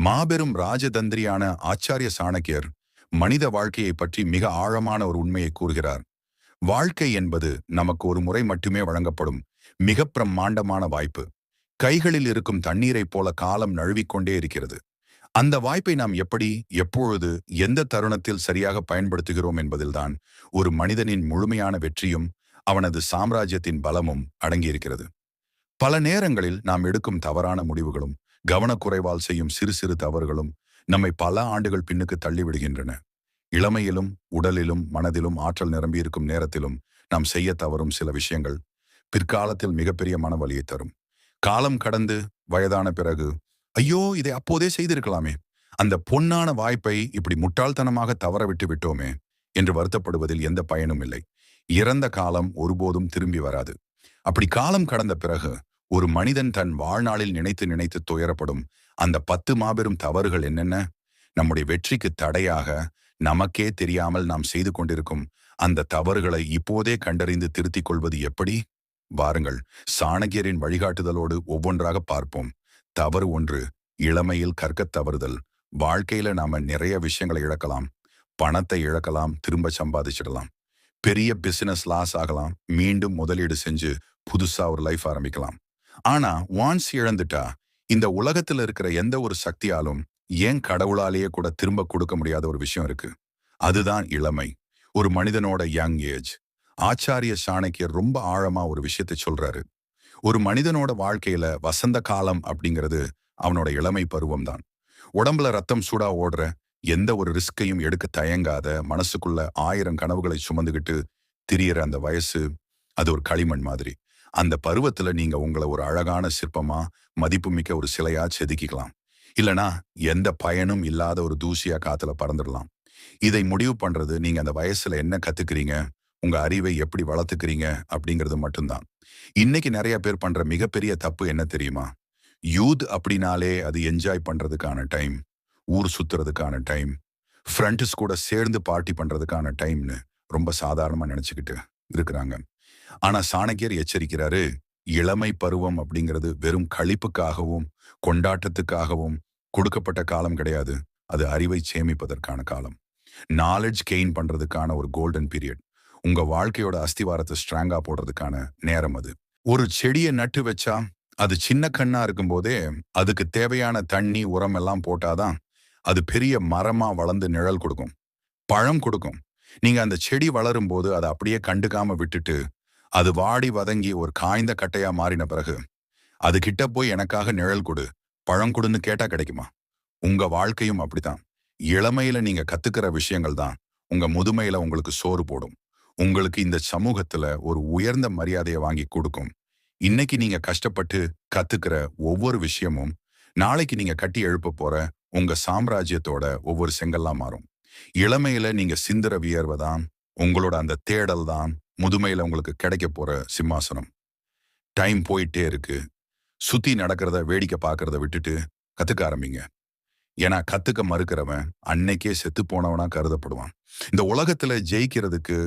மாபெரும் ராஜதந்திரியான ஆச்சாரிய சாணக்கியர் மனித வாழ்க்கையை பற்றி மிக ஆழமான ஒரு உண்மையை கூறுகிறார். வாழ்க்கை என்பது நமக்கு ஒரு முறை மட்டுமே வழங்கப்படும் மிக பிரம்மாண்டமான வாய்ப்பு. கைகளில் இருக்கும் தண்ணீரைப் போல காலம் நழுவிக்கொண்டே இருக்கிறது. அந்த வாய்ப்பை நாம் எப்படி, எப்பொழுது, எந்த தருணத்தில் சரியாக பயன்படுத்துகிறோம் என்பதில்தான் ஒரு மனிதனின் முழுமையான வெற்றியும் அவனது சாம்ராஜ்யத்தின் பலமும் அடங்கியிருக்கிறது. பல நேரங்களில் நாம் எடுக்கும் தவறான முடிவுகளும் கவனக்குறைவால் செய்யும் சிறு சிறு தவறுகளும் நம்மை பல ஆண்டுகள் பின்னுக்கு தள்ளிவிடுகின்றன. இளமையிலும் உடலிலும் மனதிலும் ஆற்றல் நிரம்பியிருக்கும் நேரத்திலும் நாம் செய்ய தவறும் சில விஷயங்கள் பிற்காலத்தில் மிகப்பெரிய மனவலியை தரும். காலம் கடந்து வயதான பிறகு, ஐயோ இதை அப்போதே செய்திருக்கலாமே, அந்த பொன்னான வாய்ப்பை இப்படி முட்டாள்தனமாக தவற விட்டு விட்டோமே என்று வருத்தப்படுவதில் எந்த பயனும் இல்லை. இறந்த காலம் ஒருபோதும் திரும்பி வராது. அப்படி காலம் கடந்த பிறகு ஒரு மனிதன் தன் வாழ்நாளில் நினைத்து நினைத்து துயரப்படும் அந்த 10 மாபெரும் தவறுகள் என்னென்ன? நம்முடைய வெற்றிக்கு தடையாக நமக்கே தெரியாமல் நாம் செய்து கொண்டிருக்கும் அந்த தவறுகளை இப்போதே கண்டறிந்து திருத்திக் கொள்வது எப்படி? வாருங்கள், சாணக்கியரின் வழிகாட்டுதலோடு ஒவ்வொன்றாக பார்ப்போம். தவறு 1, இளமையில் கற்கத் தவறுதல். வாழ்க்கையில நாம நிறைய விஷயங்களை இழக்கலாம். பணத்தை இழக்கலாம், திரும்ப சம்பாதிச்சிடலாம். பெரிய பிசினஸ் லாஸ் ஆகலாம், மீண்டும் முதலீடு செஞ்சு புதுசா ஒரு லைஃப் ஆரம்பிக்கலாம். ஆனா வான்ஸ் இழந்துட்டா இந்த உலகத்துல இருக்கிற எந்த ஒரு சக்தியாலும், ஏன் கடவுளாலேயே கூட திரும்ப கொடுக்க முடியாத ஒரு விஷயம் இருக்கு. அதுதான் இளமை, ஒரு மனிதனோட யங் ஏஜ். ஆச்சாரிய சாணக்கியர் ரொம்ப ஆழமா ஒரு விஷயத்தை சொல்றாரு. ஒரு மனிதனோட வாழ்க்கையில வசந்த காலம் அப்படிங்கிறது அவனோட இளமை பருவம் தான். உடம்புல ரத்தம் சூடா ஓடுற, எந்த ஒரு ரிஸ்கையும் எடுக்க தயங்காத, மனசுக்குள்ள 1000 கனவுகளை சுமந்துகிட்டு திரியற அந்த வயசு, அது ஒரு களிமண் மாதிரி. அந்த பருவத்துல நீங்க உங்களை ஒரு அழகான சிற்பமா, மதிப்புமிக்க ஒரு சிலையா செதுக்கிக்கலாம். இல்லனா எந்த பயனும் இல்லாத ஒரு தூசியா காத்துல பறந்துடலாம். இதை முடிவு பண்றது நீங்க அந்த வயசுல என்ன கத்துக்கிறீங்க, உங்க அறிவை எப்படி வளர்த்துக்கிறீங்க அப்படிங்கிறது மட்டும்தான். இன்னைக்கு நிறைய பேர் பண்ற மிகப்பெரிய தப்பு என்ன தெரியுமா? யூத் அப்படின்னாலே அது என்ஜாய் பண்றதுக்கான டைம், ஊர் சுத்துறதுக்கான டைம், ஃப்ரெண்ட்ஸ் கூட சேர்ந்து பார்ட்டி பண்றதுக்கான டைம்னு ரொம்ப சாதாரணமா நினைச்சுக்கிட்டு இருக்கிறாங்க. ஆனா சாணக்கியர் எச்சரிக்கிறாரு, இளமை பருவம் அப்படிங்கிறது வெறும் களிப்புக்காகவும் கொண்டாட்டத்துக்காகவும் கொடுக்கப்பட்ட காலம் கிடையாது. அது அறிவை சேமிப்பதற்கான காலம், நாலேஜ் கெயின் பண்றதுக்கான ஒரு கோல்டன் பீரியட். உங்க வாழ்க்கையோட அஸ்திவாரத்தை ஸ்ட்ராங்கா போடுறதுக்கான நேரம் அது. ஒரு செடியை நட்டு வச்சா அது சின்ன கண்ணா இருக்கும் போதே அதுக்கு தேவையான தண்ணி, உரம் எல்லாம் போட்டாதான் அது பெரிய மரமா வளர்ந்து நிழல் கொடுக்கும், பழம் கொடுக்கும். நீங்க அந்த செடி வளரும் போது அதை அப்படியே கண்டுக்காம விட்டுட்டு அது வாடி வதங்கி ஒரு காய்ந்த கட்டையா மாறின பிறகு அது கிட்ட போய் எனக்காக நிழல் கொடு, பழம் கொடுன்னு கேட்டா கிடைக்குமா? உங்க வாழ்க்கையும் அப்படித்தான். இளமையில நீங்க கத்துக்கிற விஷயங்கள் தான் உங்க முதுமையில உங்களுக்கு சோறு போடும், உங்களுக்கு இந்த சமூகத்துல ஒரு உயர்ந்த மரியாதையை வாங்கி கொடுக்கும். இன்னைக்கு நீங்க கஷ்டப்பட்டு கத்துக்கிற ஒவ்வொரு விஷயமும் நாளைக்கு நீங்க கட்டி எழுப்ப போற உங்க சாம்ராஜ்யத்தோட ஒவ்வொரு செங்கல்லா மாறும். இளமையில நீங்க சிந்துற வியர்வை தான், உங்களோட அந்த தேடல் தான் முதுமையில உங்களுக்கு கிடைக்க போற சிம்மாசனம். டைம் போயிட்டே இருக்கு. சுத்தி நடக்கிறத வேடிக்கை பார்க்கறத விட்டுட்டு கத்துக்க ஆரம்பிங்க. ஏன்னா கத்துக்க மறுக்கிறவன் அன்னைக்கே செத்து போனவனா கருதப்படுவான். இந்த உலகத்துல ஜெயிக்கிறதுக்கு,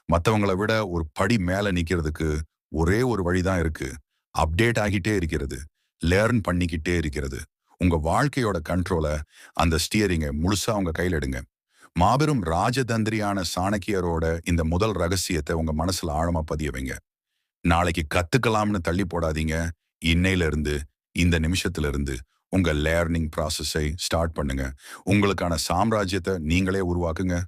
மத்தவங்களை விட ஒரு படி மேல நிக்கிறதுக்கு ஒரே ஒரு வழிதான் இருக்கு. அப்டேட் ஆகிட்டே இருக்கிறது, லேர்ன் பண்ணிக்கிட்டே இருக்கிறது. உங்க வாழ்க்கையோட கண்ட்ரோலை, அந்த ஸ்டியரிங்கை முழுசா உங்க கையில் எடுங்க. மாபெரும் ராஜதந்திரியான சாணக்கியரோட இந்த முதல் ரகசியத்தை உங்க மனசுல ஆழமா பதிய வைங்க. நாளைக்கு கத்துக்கலாம்னு தள்ளி போடாதீங்க. இன்னையில இருந்து, இந்த நிமிஷத்துல இருந்து உங்க லேர்னிங் ப்ராசஸை ஸ்டார்ட் பண்ணுங்க. உங்களுக்கான சாம்ராஜ்யத்தை நீங்களே உருவாக்குங்க.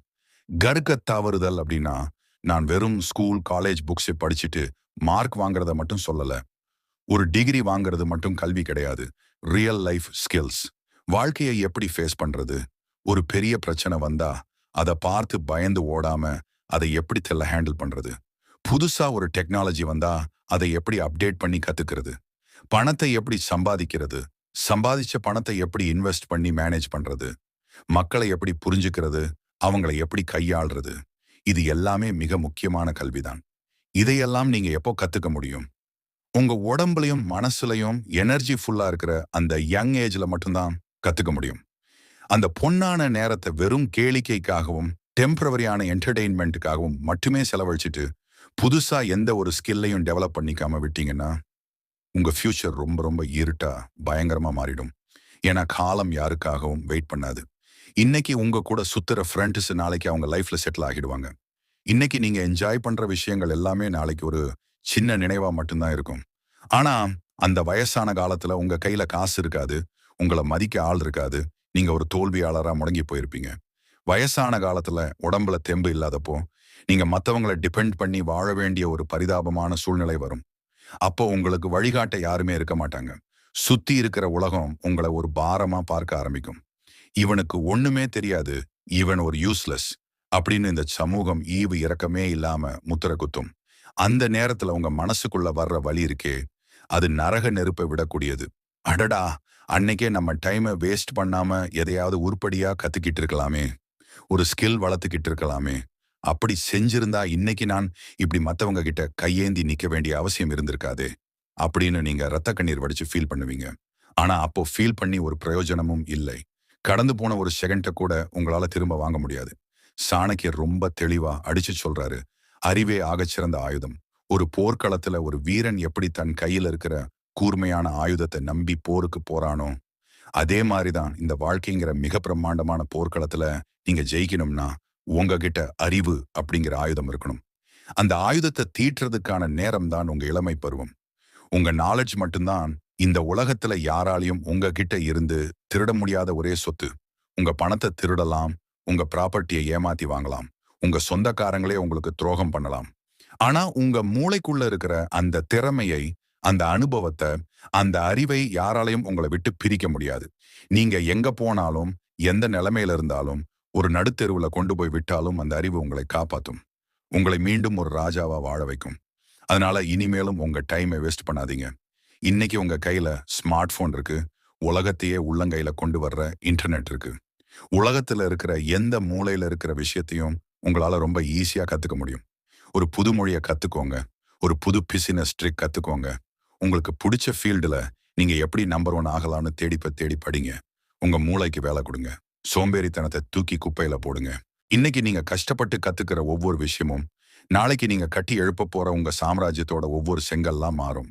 கற்க தவறுதல் அப்படின்னா நான் வெறும் ஸ்கூல் காலேஜ் புக்ஸை படிச்சுட்டு மார்க் வாங்குறத மட்டும் சொல்லல. ஒரு டிகிரி வாங்குறது மட்டும் கல்வி கிடையாது. Real life skills. வாழ்க்கையை எப்படி ஃபேஸ் பண்றது, ஒரு பெரிய பிரச்சனை வந்தா அதை பார்த்து பயந்து ஓடாம அதை எப்படி ஹேண்டில் பண்றது, புதுசா ஒரு டெக்னாலஜி வந்தா அதை எப்படி அப்டேட் பண்ணி கத்துக்கிறது, பணத்தை எப்படி சம்பாதிக்கிறது, சம்பாதிச்ச பணத்தை எப்படி இன்வெஸ்ட் பண்ணி மேனேஜ் பண்றது, மக்களை எப்படி புரிஞ்சுக்கிறது, அவங்களை எப்படி கையாள்றது, இது எல்லாமே மிக முக்கியமான கல்விதான். இதையெல்லாம் நீங்க எப்போ கத்துக்க முடியும்? உங்க உடம்புலையும் மனசுலையும் எனர்ஜி ஃபுல்லா இருக்கிற அந்த யங் ஏஜ்ல மட்டும்தான் கத்துக்க முடியும். அந்த பொன்னான நேரத்தை வெறும் கேளிக்கைக்காகவும் டெம்பரவரியான என்டர்டெயின்மெண்ட்டுக்காகவும் மட்டுமே செலவழிச்சிட்டு புதுசா எந்த ஒரு ஸ்கில்லையும் டெவலப் பண்ணிக்காம விட்டீங்கன்னா உங்க ஃபியூச்சர் ரொம்ப ரொம்ப இருட்டா பயங்கரமா மாறிடும். ஏன்னா காலம் யாருக்காகவும் வெயிட் பண்ணாது. இன்னைக்கு உங்க கூட சுத்துற ஃப்ரெண்ட்ஸ் நாளைக்கு அவங்க லைஃப்ல செட்டில் ஆகிடுவாங்க. இன்னைக்கு நீங்க என்ஜாய் பண்ற விஷயங்கள் எல்லாமே நாளைக்கு ஒரு சின்ன நினைவா மட்டும்தான் இருக்கும். ஆனா அந்த வயசான காலத்துல உங்க கையில காசு இருக்காது, உங்களை மதிக்க ஆள் இருக்காது, நீங்க ஒரு தோல்வியாளரா முடங்கி போயிருப்பீங்க. வயசான காலத்துல உடம்புல தெம்பு இல்லாதப்போ நீங்க மத்தவங்களை டிபெண்ட் பண்ணி வாழ வேண்டிய ஒரு பரிதாபமான சூழ்நிலை வரும். அப்போ உங்களுக்கு வழிகாட்ட யாருமே இருக்க மாட்டாங்க. சுத்தி இருக்கிற உலகம் உங்களை ஒரு பாரமா பார்க்க ஆரம்பிக்கும். இவனுக்கு ஒண்ணுமே தெரியாது, இவன் ஒரு யூஸ்லெஸ் அப்படின்னு இந்த சமூகம் ஈவு இரக்கமே இல்லாம முத்திர குத்தும். அந்த நேரத்துல உங்க மனசுக்குள்ள வர்ற வலி இருக்கே, அது நரக நெருப்பை விடக்கூடியது. அடடா, அன்னைக்கே நம்ம டைமை வேஸ்ட் பண்ணாம எதையாவது உருப்படியா கத்துக்கிட்டு இருக்கலாமே, ஒரு ஸ்கில் வளர்த்துக்கிட்டு இருக்கலாமே, அப்படி செஞ்சிருந்தா இன்னைக்கு நான் இப்படி மத்தவங்க கிட்ட கையேந்தி நிக்க வேண்டிய அவசியம் இருந்திருக்காதே அப்படின்னு நீங்க ரத்த கண்ணீர் வடிச்சு ஃபீல் பண்ணுவீங்க. ஆனா அப்போ ஃபீல் பண்ணி ஒரு பிரயோஜனமும் இல்லை. கடந்து போன ஒரு செகண்ட கூட உங்களால திரும்ப வாங்க முடியாது. சாணக்கியர் ரொம்ப தெளிவா அடிச்சு சொல்றாரு, அறிவே ஆகச்சிறந்த ஆயுதம். ஒரு போர்க்களத்துல ஒரு வீரன் எப்படி தன் கையில இருக்கிற கூர்மையான ஆயுதத்தை நம்பி போருக்கு போறானோ, அதே மாதிரிதான் இந்த வாழ்க்கைங்கிற மிக பிரம்மாண்டமான போர்க்களத்துல நீங்க ஜெயிக்கணும்னா உங்ககிட்ட அறிவு அப்படிங்கிற ஆயுதம் இருக்கணும். அந்த ஆயுதத்தை தீட்டுறதுக்கான நேரம் தான் உங்க இளமை பருவம். உங்க நாலேஜ் மட்டும்தான் இந்த உலகத்துல யாராலையும் உங்ககிட்ட இருந்து திருட முடியாத ஒரே சொத்து. உங்க பணத்தை திருடலாம், உங்க ப்ராப்பர்ட்டியை ஏமாத்தி வாங்கலாம், உங்க சொந்தக்காரங்களே உங்களுக்கு துரோகம் பண்ணலாம். ஆனா உங்க மூளைக்குள்ள இருக்கிற அந்த திறமையை, அந்த அனுபவத்தை, அந்த அறிவை யாராலையும் உங்களை விட்டு பிரிக்க முடியாது. நீங்க எங்க போனாலும், எந்த நிலைமையில இருந்தாலும், ஒரு நடுத்தெருவுல கொண்டு போய் விட்டாலும் அந்த அறிவு உங்களை காப்பாத்தும். உங்களை மீண்டும் ஒரு ராஜாவா வாழ வைக்கும். அதனால இனிமேலும் உங்க டைமை வேஸ்ட் பண்ணாதீங்க. இன்னைக்கு உங்க கையில ஸ்மார்ட் போன் இருக்கு. உலகத்தையே உள்ளங்கையில கொண்டு வர்ற இன்டர்நெட் இருக்கு. உலகத்துல இருக்கிற எந்த மூலையில இருக்கிற விஷயத்தையும் உங்களால ரொம்ப ஈஸியா கத்துக்க முடியும். ஒரு புது மொழியை கத்துக்கோங்க. ஒரு புது பிசினஸ் ட்ரிக் கத்துக்கோங்க. உங்களுக்கு பிடிச்ச ஃபீல்டுல நீங்க எப்படி நம்பர் 1 ஆகலாம்னு தேடி படிங்க. உங்க மூளைக்கு வேலை கொடுங்க. சோம்பேறித்தனத்தை தூக்கி குப்பையில போடுங்க. இன்னைக்கு நீங்க கஷ்டப்பட்டு கத்துக்கிற ஒவ்வொரு விஷயமும் நாளைக்கு நீங்க கட்டி எழுப்ப போற உங்க சாம்ராஜ்யத்தோட ஒவ்வொரு செங்கல்லாம் மாறும்.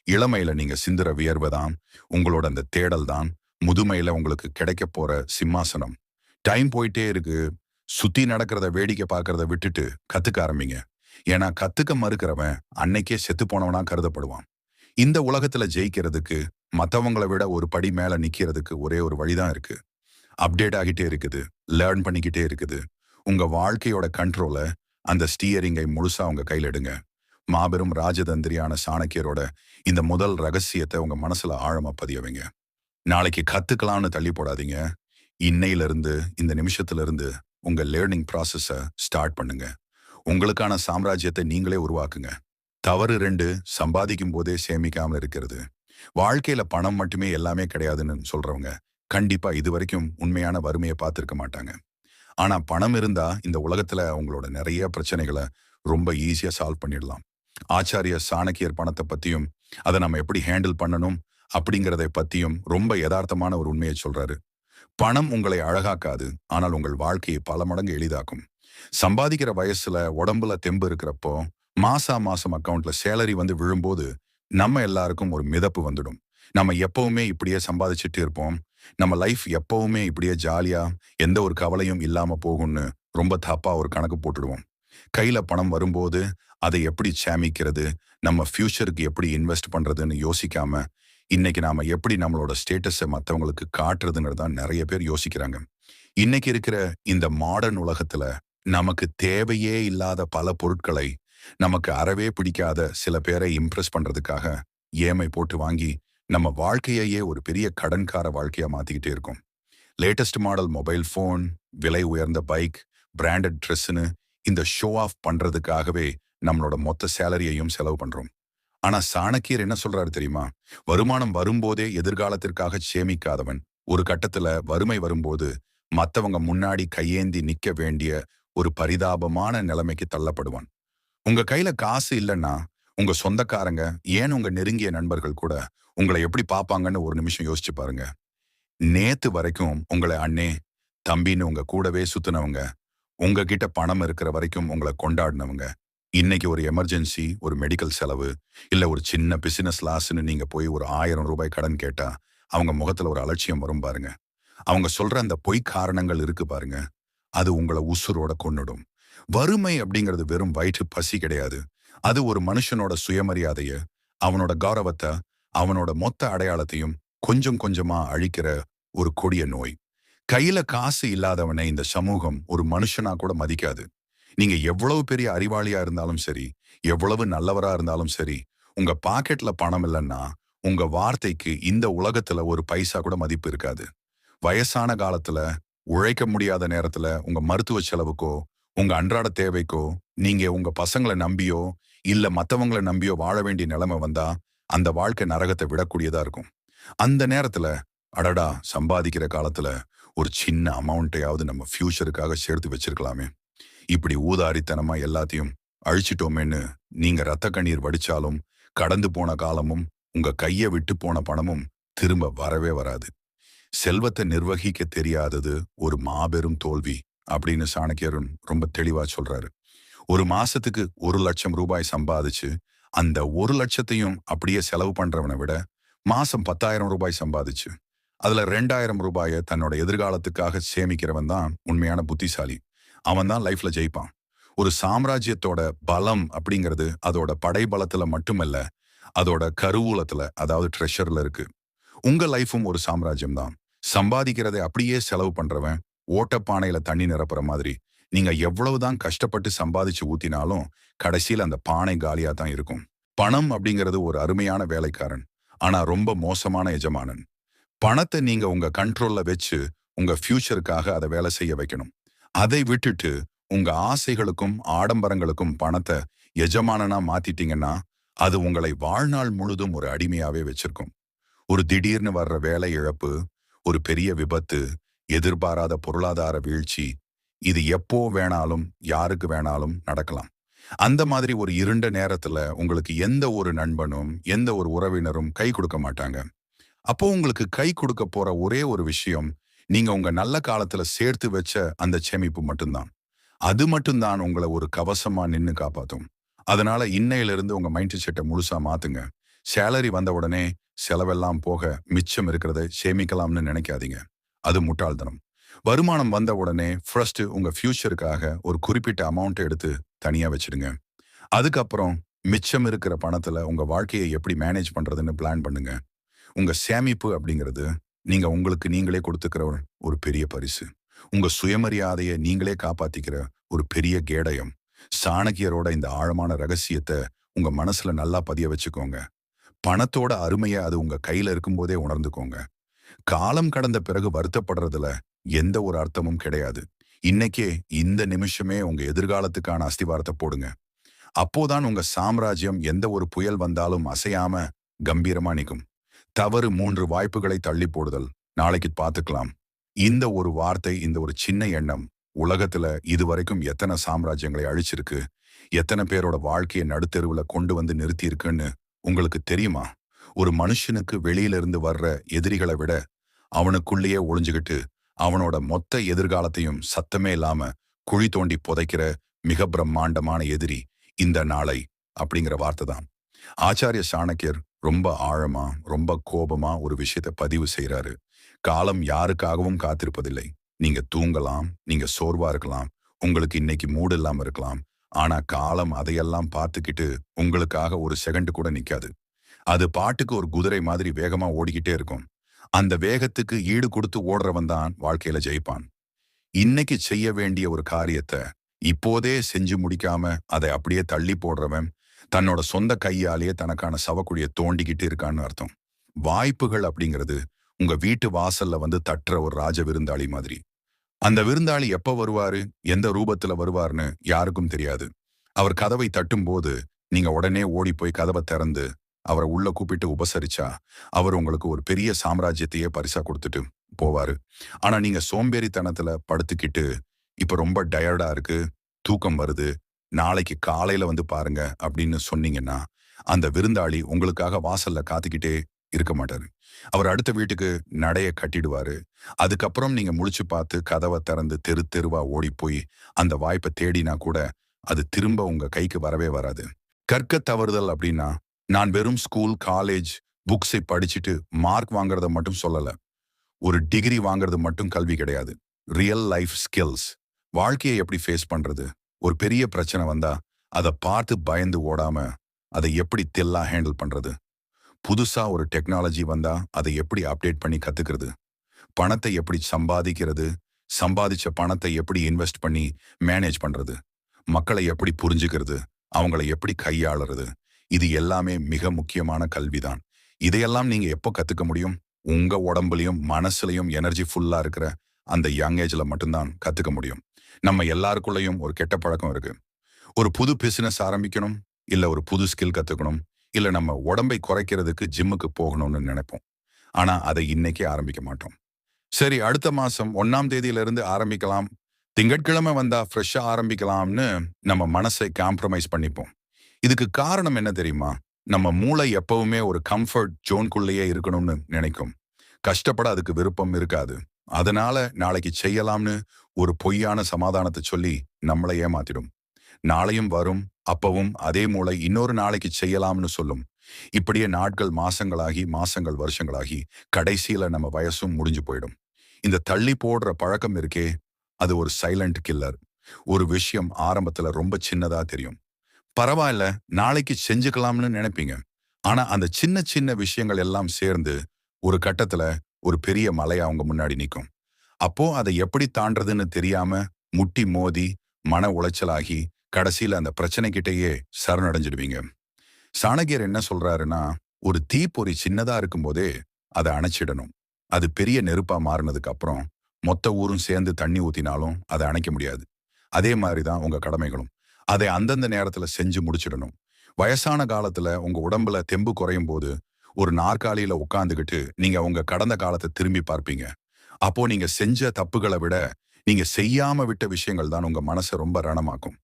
இளமையில நீங்க சிந்துற வியர்வை தான் உங்களோட அந்த தேடல் தான் முதுமையில உங்களுக்கு கிடைக்க போற சிம்மாசனம். டைம் போயிட்டே இருக்கு. சுத்தி நடக்கிறத வேடிக்கை பார்க்கறத விட்டுட்டு கத்துக்க ஆரம்பிங்க. ஏன்னா கத்துக்க மறுக்கிறவன் அன்னைக்கே செத்து போனவனா கருதப்படுவான். இந்த உலகத்துல ஜெயிக்கிறதுக்கு மத்தவங்களை விட ஒரு படி மேல நிக்கிறதுக்கு ஒரே ஒரு வழிதான் இருக்கு. அப்டேட் ஆகிட்டே இருக்குது, லேர்ன் பண்ணிக்கிட்டே இருக்குது. உங்க வாழ்க்கையோட கண்ட்ரோல, அந்த ஸ்டீயரிங்கை முழுசா உங்க கையில எடுங்க. மாபெரும் ராஜதந்திரியான சாணக்கியரோட இந்த முதல் ரகசியத்தை உங்க மனசுல ஆழமா பதிய வைங்க. நாளைக்கு கத்துக்கலாம்னு தள்ளி போடாதீங்க. இன்னையில இருந்து, இந்த நிமிஷத்துல இருந்து உங்க லேர்னிங் ப்ராசஸ ஸ்டார்ட் பண்ணுங்க. உங்களுக்கான சாம்ராஜ்யத்தை நீங்களே உருவாக்குங்க. தவறு 2, சம்பாதிக்கும் போதே சேமிக்காம இருக்கிறது. வாழ்க்கையில பணம் மட்டுமே எல்லாமே கிடையாதுன்னு சொல்றவங்க கண்டிப்பா இதுவரைக்கும் உண்மையான வறுமையை பார்த்திருக்க மாட்டாங்க. ஆனா பணம் இருந்தா இந்த உலகத்துல அவங்களோட நிறைய பிரச்சனைகளை ரொம்ப ஈஸியா சால்வ் பண்ணிடலாம். ஆச்சாரிய சாணக்கியர் பணத்தை பத்தியும் அதை நம்ம எப்படி ஹேண்டில் பண்ணணும் அப்படிங்கிறதை பத்தியும் ரொம்ப யதார்த்தமான ஒரு உண்மையை சொல்றாரு. பணம் உங்களை அழகாக்காது, ஆனால் உங்கள் வாழ்க்கையை பல மடங்கு எளிதாக்கும். சம்பாதிக்கிற வயசுல உடம்புல தெம்பு இருக்கிறப்போ மாசம் அக்கவுண்ட்ல சேலரி வந்து விழும்போது நம்ம எல்லாருக்கும் ஒரு மிதப்பு வந்துடும். நம்ம எப்பவுமே இப்படியே சம்பாதிச்சுட்டு இருப்போம், நம்ம லைஃப் எப்பவுமே இப்படியே ஜாலியா எந்த ஒரு கவலையும் இல்லாம போகும்னு ரொம்ப தப்பா ஒரு கணக்கு போட்டுடுவோம். கையில பணம் வரும்போது அதை எப்படி சேமிக்கிறது, நம்ம ஃபியூச்சருக்கு எப்படி இன்வெஸ்ட் பண்றதுன்னு யோசிக்காம இன்னைக்கு நாம எப்படி நம்மளோட ஸ்டேட்டஸை மற்றவங்களுக்கு காட்டுறதுங்கிறது தான் நிறைய பேர் யோசிக்கிறாங்க. இன்னைக்கு இருக்கிற இந்த மாடர்ன் உலகத்துல நமக்கு தேவையே இல்லாத பல பொருட்களை நமக்கு அறவே பிடிக்காத சில பேரை இம்ப்ரெஸ் பண்றதுக்காக ஏமை போட்டு வாங்கி நம்ம வாழ்க்கையையே ஒரு பெரிய கடன்கார வாழ்க்கையா மாத்திக்கிட்டே இருக்கோம். லேட்டஸ்ட் மாடல் மொபைல் ஃபோன், விலை உயர்ந்த பைக், பிராண்டட் ட்ரெஸ்ஸுன்னு இந்த ஷோ ஆஃப் பண்றதுக்காகவே நம்மளோட மொத்த சேலரியையும் செலவு பண்றோம். ஆனா சாணக்கியர் என்ன சொல்றாரு தெரியுமா? வருமானம் வரும்போதே எதிர்காலத்திற்காக சேமிக்காதவன் ஒரு கட்டத்துல வறுமை வரும்போது மத்தவங்க முன்னாடி கையேந்தி நிக்க வேண்டிய ஒரு பரிதாபமான நிலைமைக்கு தள்ளப்படுவான். உங்க கையில காசு இல்லைன்னா உங்க சொந்தக்காரங்க, ஏன் உங்க நெருங்கிய நண்பர்கள் கூட உங்களை எப்படி பார்ப்பாங்கன்னு ஒரு நிமிஷம் யோசிச்சு பாருங்க. நேத்து வரைக்கும் உங்களை அண்ணே, தம்பின்னு உங்க கூடவே சுத்தினவங்க, உங்ககிட்ட பணம் இருக்கிற வரைக்கும் உங்களை கொண்டாடினவங்க, இன்னைக்கு ஒரு எமர்ஜென்சி, ஒரு மெடிக்கல் செலவு, இல்ல ஒரு சின்ன பிசினஸ் லாஸ்ன்னு நீங்க போய் ஒரு 1000 ரூபாய் கடன் கேட்டா அவங்க முகத்துல ஒரு அலட்சியம் வரும் பாருங்க. அவங்க சொல்ற அந்த பொய் காரணங்கள் இருக்கு பாருங்க. அது உங்கள உசுரோட கொன்னுடும். வறுமை அப்படிங்கிறது வெறும் வயிற்று பசி கிடையாது. அது ஒரு மனுஷனோட சுயமரியாதைய, அவனோட கௌரவத்த, அவனோட மொத்த அடையாளத்தையும் கொஞ்சம் கொஞ்சமா அழிக்கிற ஒரு கொடிய நோய். கையில காசு இல்லாதவனை இந்த சமூகம் ஒரு மனுஷனா கூட மதிக்காது. நீங்க எவ்வளவு பெரிய அறிவாளியா இருந்தாலும் சரி, எவ்வளவு நல்லவரா இருந்தாலும் சரி, உங்க பாக்கெட்ல பணம் இல்லன்னா, உங்க வார்த்தைக்கு இந்த உலகத்துல ஒரு பைசா கூட மதிப்பு இருக்காது. வயசான காலத்துல, உழைக்க முடியாத நேரத்துல, உங்க மருத்துவ செலவுக்கோ, உங்க அன்றாட தேவைக்கோ, நீங்க உங்க பசங்கள நம்பியோ, இல்ல மத்தவங்கள நம்பியோ வாழ வேண்டிய நிலைமை வந்தா, அந்த வாழ்க்கை நரகத்தை விடக்கூடியதா இருக்கும். அந்த நேரத்துல, அடடா! சம்பாதிக்கிற காலத்துல, ஒரு சின்ன அமௌண்ட்டையாவது நம்ம ஃபியூச்சருக்காக சேர்த்து வச்சிருக்கலாமே. இப்படி ஊதாரித்தனமா எல்லாத்தையும் அழிச்சிட்டோமேன்னு நீங்க ரத்த கண்ணீர் வடிச்சாலும், கடந்து போன காலமும், உங்க கைய விட்டு போன பணமும் திரும்ப வரவே வராது. செல்வத்தை நிர்வகிக்க தெரியாதது ஒரு மாபெரும் தோல்வி அப்படின்னு சாணக்கியரும் ரொம்ப தெளிவா சொல்றாரு. ஒரு மாசத்துக்கு 1,00,000 ரூபாய் சம்பாதிச்சு, அந்த 1,00,000த்தையும் அப்படியே செலவு பண்றவனை விட, மாசம் 10,000 ரூபாய் சம்பாதிச்சு, அதுல 2,000 ரூபாய தன்னோட எதிர்காலத்துக்காக சேமிக்கிறவன் தான் உண்மையான புத்திசாலி. அவன் தான் லைஃப்ல ஜெயிப்பான். ஒரு சாம்ராஜ்யத்தோட பலம் அப்படிங்கிறது அதோட படைபலத்துல மட்டுமல்ல, அதோட கருவூலத்துல, அதாவது ட்ரெஷர்ல இருக்கு. உங்க லைஃபும் ஒரு சாம்ராஜ்யம் தான். சம்பாதிக்கிறதை அப்படியே செலவு பண்றவன் ஓட்டப்பானையில தண்ணி நிரப்புற மாதிரி, நீங்க எவ்வளவுதான் கஷ்டப்பட்டு சம்பாதிச்சு ஊத்தினாலும் கடைசியில் அந்த பானை காலியா தான் இருக்கும். பணம் அப்படிங்கிறது ஒரு அருமையான வேலைக்காரன், ஆனா ரொம்ப மோசமான எஜமானன். பணத்தை நீங்க உங்க கண்ட்ரோல்ல வச்சு உங்க ஃபியூச்சருக்காக அதை வேலை செய்ய வைக்கணும். அதை விட்டுட்டு உங்க ஆசைகளுக்கும் ஆடம்பரங்களுக்கும் பணத்தை எஜமானனா மாத்திட்டீங்கன்னா, அது உங்களை வாழ்நாள் முழுதும் ஒரு அடிமையாவே வச்சிருக்கும். ஒரு திடீர்னு வர்ற வேலை இழப்பு, ஒரு பெரிய விபத்து, எதிர்பாராத பொருளாதார வீழ்ச்சி, இது எப்போ வேணாலும் யாருக்கு வேணாலும் நடக்கலாம். அந்த மாதிரி ஒரு இருண்ட நேரத்துல உங்களுக்கு எந்த ஒரு நண்பனும் எந்த ஒரு உறவினரும் கை கொடுக்க மாட்டாங்க. அப்போ உங்களுக்கு கை கொடுக்க போற ஒரே ஒரு விஷயம், நீங்க உங்க நல்ல காலத்துல சேர்த்து வச்ச அந்த சேமிப்பு மட்டும்தான். அது மட்டும்தான் உங்களை ஒரு கவசமா நின்னு காப்பாத்தும். அதனால இன்னையிலிருந்து உங்க மைண்ட் செட்டை முழுசா மாத்துங்க. சேலரி வந்த உடனே செலவெல்லாம் போக மிச்சம் இருக்கிறத சேமிக்கலாம்னு நினைக்காதீங்க. அது முட்டாள்தனம். வருமானம் வந்த உடனே ஃபர்ஸ்ட் உங்க ஃபியூச்சருக்காக ஒரு குறிப்பிட்ட அமௌண்ட் எடுத்து தனியா வச்சிடுங்க. அதுக்கப்புறம் மிச்சம் இருக்கிற பணத்துல உங்க வாழ்க்கையை எப்படி மேனேஜ் பண்றதுன்னு பிளான் பண்ணுங்க. உங்க சேமிப்பு அப்படிங்கிறது நீங்க உங்களுக்கு நீங்களே கொடுத்துக்கிற ஒரு பெரிய பரிசு. உங்க சுயமரியாதையை நீங்களே காப்பாத்திக்கிற ஒரு பெரிய கேடயம். சாணக்கியரோட இந்த ஆழமான ரகசியத்தை உங்க மனசுல நல்லா பதிய வச்சுக்கோங்க. பணத்தோட அருமையை அது உங்க கையில இருக்கும்போதே உணர்ந்துக்கோங்க. காலம் கடந்த பிறகு வருத்தப்படுறதுல எந்த ஒரு அர்த்தமும் கிடையாது. இன்னைக்கே இந்த நிமிஷமே உங்க எதிர்காலத்துக்கான அஸ்திவாரத்தை போடுங்க. அப்போதான் உங்க சாம்ராஜ்யம் எந்த ஒரு புயல் வந்தாலும் அசையாம கம்பீரமா நிற்கும். தவறு 3 வாய்ப்புகளை தள்ளி போடுதல். நாளைக்கு பார்த்துக்கலாம். இந்த ஒரு வார்த்தை, இந்த ஒரு சின்ன எண்ணம் உலகத்துல இதுவரைக்கும் எத்தனை சாம்ராஜ்யங்களை அழிச்சிருக்கு, எத்தனை பேரோட வாழ்க்கையை நடுத்தெருவுல கொண்டு வந்து நிறுத்தி இருக்குன்னு உங்களுக்கு தெரியுமா? ஒரு மனுஷனுக்கு வெளியில இருந்து வர்ற எதிரிகளை விட அவனுக்குள்ளேயே ஒளிஞ்சுகிட்டு அவனோட மொத்த எதிர்காலத்தையும் சத்தமே இல்லாம குழி தோண்டி புதைக்கிற மிக பிரம்மாண்டமான எதிரி இந்த நாளை அப்படிங்கிற வார்த்தை தான். ஆச்சாரிய சாணக்கியர் ரொம்ப ஆழமா, ரொம்ப கோபமா ஒரு விஷயத்தை பதிவு செய்யறாரு. காலம் யாருக்காகவும் காத்திருப்பதில்லை. நீங்க தூங்கலாம், நீங்க சோர்வா இருக்கலாம், உங்களுக்கு இன்னைக்கு மூடு இல்லாம இருக்கலாம். ஆனா காலம் அதையெல்லாம் பார்த்துக்கிட்டு உங்களுக்காக ஒரு செகண்ட் கூட நிக்காது. அது பாட்டுக்கு ஒரு குதிரை மாதிரி வேகமா ஓடிக்கிட்டே இருக்கும். அந்த வேகத்துக்கு ஈடு கொடுத்து ஓடுறவன் தான் வாழ்க்கையில ஜெயிப்பான். இன்னைக்கு செய்ய வேண்டிய ஒரு காரியத்தை இப்போதே செஞ்சு முடிக்காம அதை அப்படியே தள்ளி போடுறவன் தன்னோட சொந்த கையாலேயே தனக்கான சவக்குழியை தோண்டிக்கிட்டு இருக்கான்னு அர்த்தம். வாய்ப்புகள் அப்படிங்கிறது உங்க வீட்டு வாசல்ல வந்து தட்டுற ஒரு ராஜ விருந்தாளி மாதிரி. அந்த விருந்தாளி எப்ப வருவாரு, எந்த ரூபத்துல வருவார்னு யாருக்கும் தெரியாது. அவர் கதவை தட்டும் போது நீங்க உடனே ஓடி போய் கதவை திறந்து அவரை உள்ள கூப்பிட்டு உபசரிச்சா அவர் உங்களுக்கு ஒரு பெரிய சாம்ராஜ்யத்தையே பரிசா கொடுத்துட்டு போவாரு. ஆனா நீங்க சோம்பேறித்தனத்துல படுத்துக்கிட்டு இப்ப ரொம்ப டயர்டா இருக்கு, தூக்கம் வருது, நாளைக்கு காலையில வந்து பாருங்க அப்படின்னு சொன்னீங்கன்னா அந்த விருந்தாளி உங்களுக்காக வாசல்ல காத்துக்கிட்டே இருக்க மாட்டாரு. அவர் அடுத்த வீட்டுக்கு நடைய கட்டிடுவாரு. அதுக்கப்புறம் நீங்க முழிச்சு பார்த்து கதவை திறந்து தெரு தெருவா ஓடி போய் அந்த வாய்ப்பை தேடினா கூட அது திரும்ப உங்க கைக்கு வரவே வராது. கற்க தவறுதல் அப்படின்னா நான் வெறும் ஸ்கூல், காலேஜ், புக்ஸை படிச்சுட்டு மார்க் வாங்குறத மட்டும் சொல்லல. ஒரு டிகிரி வாங்குறது மட்டும் கல்வி கிடையாது. Real life skills. வாழ்க்கையை எப்படி ஃபேஸ் பண்றது? ஒரு பெரிய பிரச்சனை வந்தா அதை பார்த்து பயந்து ஓடாம அதை எப்படி தெல்லா ஹேண்டில் பண்றது? புதுசா ஒரு டெக்னாலஜி வந்தா அதை எப்படி அப்டேட் பண்ணி கத்துக்கிறது? பணத்தை எப்படி சம்பாதிக்கிறது? சம்பாதிச்ச பணத்தை எப்படி இன்வெஸ்ட் பண்ணி மேனேஜ் பண்றது? மக்களை எப்படி புரிஞ்சுக்கிறது? அவங்கள எப்படி கையாளுறது? இது எல்லாமே மிக முக்கியமான கல்விதான். இதையெல்லாம் நீங்க எப்போ கத்துக்க முடியும்? உங்க உடம்புலயும் மனசுலயும் எனர்ஜி ஃபுல்லா இருக்கிற அந்த யங் ஏஜ்ல மட்டும்தான் கத்துக்க முடியும். நம்ம எல்லாருக்குள்ளயும் ஒரு கெட்ட பழக்கம் இருக்கு. ஒரு புது பிசினஸ் ஆரம்பிக்கணும், இல்ல ஒரு புது ஸ்கில் கத்துக்கணும், இல்ல நம்ம உடம்பை குறைக்கிறதுக்கு ஜிம்முக்கு போகணும்னு நினைப்போம். ஆனா அதை இன்னைக்கே ஆரம்பிக்க மாட்டோம். சரி, அடுத்த மாசம் 1ஆம் தேதியிலிருந்து ஆரம்பிக்கலாம். திங்கட்கிழமை வந்தா ஃப்ரெஷ்ஷா ஆரம்பிக்கலாம்னு நம்ம மனசை காம்ப்ரமைஸ் பண்ணிப்போம். இதுக்கு காரணம் என்ன தெரியுமா? நம்ம மூளை எப்பவுமே ஒரு கம்ஃபர்ட் ஜோன்குள்ளேயே இருக்கணும்னு நினைக்கும். கஷ்டப்பட அதுக்கு விருப்பம் இருக்காது. அதனால நாளைக்கு செய்யலாம்னு ஒரு பொய்யான சமாதானத்தை சொல்லி நம்மளை ஏமாத்திடும். நாளையும் வரும், அப்பவும் அதே மூளை இன்னொரு நாளைக்கு செய்யலாம்னு சொல்லும். இப்படியே நாட்கள் மாசங்களாகி, மாசங்கள் வருஷங்களாகி, கடைசியில நம்ம வயசும் முடிஞ்சு போயிடும். இந்த தள்ளி போடுற பழக்கம் இருக்கே, அது ஒரு சைலண்ட் கில்லர். ஒரு விஷயம் ஆரம்பத்துல ரொம்ப சின்னதா தெரியும். பரவாயில்ல, நாளைக்கு செஞ்சுக்கலாம்னு நினைப்பீங்க. ஆனா அந்த சின்ன சின்ன விஷயங்கள் எல்லாம் சேர்ந்து ஒரு கட்டத்துல ஒரு பெரிய மலையா அவங்க முன்னாடி நிக்கும். அப்போ அதை எப்படி தாண்டறதுன்னு தெரியாம முட்டி மோதி மன உளைச்சலாகி கடைசியில அந்த பிரச்சனைக்கிட்டேயே சரணடைஞ்சிடுவீங்க. சாணக்கியர் என்ன சொல்றாருன்னா, ஒரு தீப்பொறி சின்னதா இருக்கும்போதே அதை அணைச்சிடணும். அது பெரிய நெருப்பா மாறினதுக்கு அப்புறம் மொத்த ஊரும் சேர்ந்து தண்ணி ஊத்தினாலும் அதை அணைக்க முடியாது. அதே மாதிரிதான் உங்க கடமைகளும். அதை அந்தந்த நேரத்துல செஞ்சு முடிச்சிடணும். வயசான காலத்துல உங்க உடம்புல தெம்பு குறையும் போது ஒரு நாற்காலியில உட்கார்ந்துகிட்டு நீங்க உங்க கடந்த காலத்தை திரும்பி பார்ப்பீங்க. அப்போ நீங்க செஞ்ச தப்புகளை விட நீங்க செய்யாம விட்ட விஷயங்கள் தான் உங்க மனசை ரொம்ப ரணமாக்கும்.